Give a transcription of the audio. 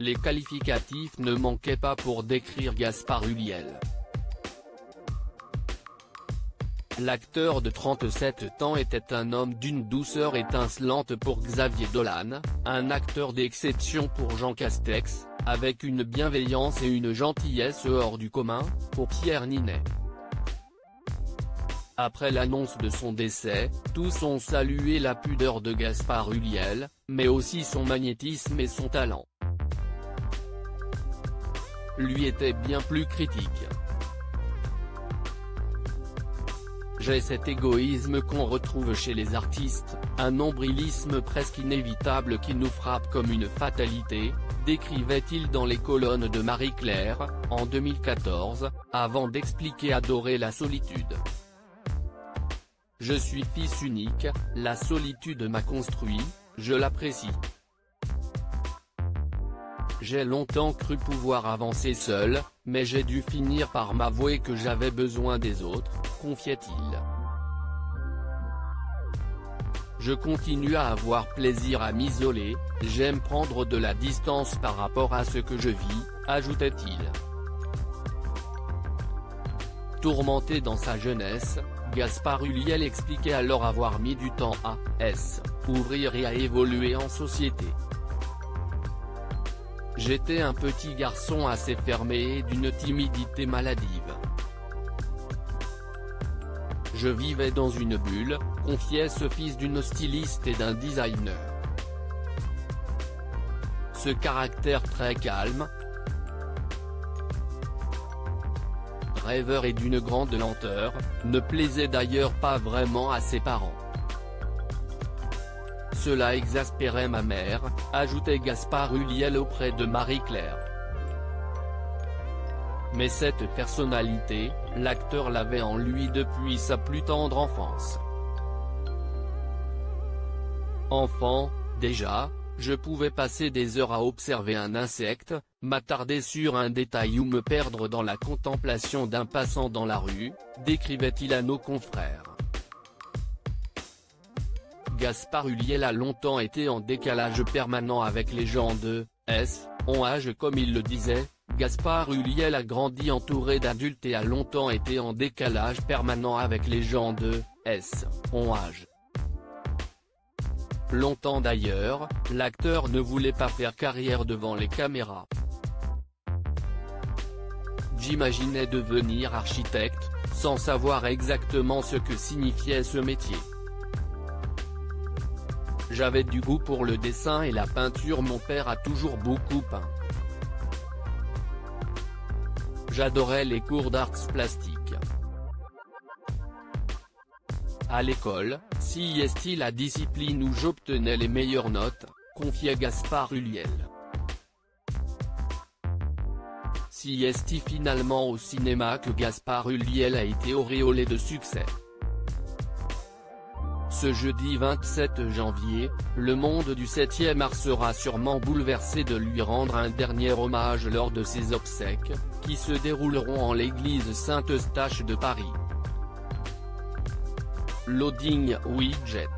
les qualificatifs ne manquaient pas pour décrire Gaspard Ulliel. L'acteur de 37 ans était un homme d'une douceur étincelante pour Xavier Dolan, un acteur d'exception pour Jean Castex, avec une bienveillance et une gentillesse hors du commun, pour Pierre Ninet. Après l'annonce de son décès, tous ont salué la pudeur de Gaspard Ulliel, mais aussi son magnétisme et son talent. Lui était bien plus critique. J'ai cet égoïsme qu'on retrouve chez les artistes, un nombrilisme presque inévitable qui nous frappe comme une fatalité, décrivait-il dans les colonnes de Marie-Claire, en 2014, avant d'expliquer adorer la solitude. Je suis fils unique, la solitude m'a construit, je l'apprécie. J'ai longtemps cru pouvoir avancer seul, mais j'ai dû finir par m'avouer que j'avais besoin des autres, confiait-il. Je continue à avoir plaisir à m'isoler, j'aime prendre de la distance par rapport à ce que je vis, ajoutait-il. Tourmenté dans sa jeunesse, Gaspard Ulliel expliquait alors avoir mis du temps à s'ouvrir et à évoluer en société. J'étais un petit garçon assez fermé et d'une timidité maladive. Je vivais dans une bulle, confiait ce fils d'une styliste et d'un designer. Ce caractère très calme, rêveur et d'une grande lenteur, ne plaisait d'ailleurs pas vraiment à ses parents. Cela exaspérait ma mère, ajoutait Gaspard Ulliel auprès de Marie-Claire. Mais cette personnalité, l'acteur l'avait en lui depuis sa plus tendre enfance. Enfant, déjà, je pouvais passer des heures à observer un insecte, m'attarder sur un détail ou me perdre dans la contemplation d'un passant dans la rue, décrivait-il à nos confrères. Gaspard Ulliel a longtemps été en décalage permanent avec les gens de son âge comme il le disait. Gaspard Ulliel a grandi entouré d'adultes et a longtemps été en décalage permanent avec les gens de son âge. Longtemps d'ailleurs, l'acteur ne voulait pas faire carrière devant les caméras. J'imaginais devenir architecte, sans savoir exactement ce que signifiait ce métier. J'avais du goût pour le dessin et la peinture, mon père a toujours beaucoup peint. J'adorais les cours d'arts plastiques. À l'école, c'était la discipline où j'obtenais les meilleures notes, confiait Gaspard Ulliel. C'est finalement au cinéma que Gaspard Ulliel a été auréolé de succès. Ce jeudi 27 janvier, le monde du 7e art sera sûrement bouleversé de lui rendre un dernier hommage lors de ses obsèques, qui se dérouleront en l'église Saint-Eustache de Paris. Loading Widget.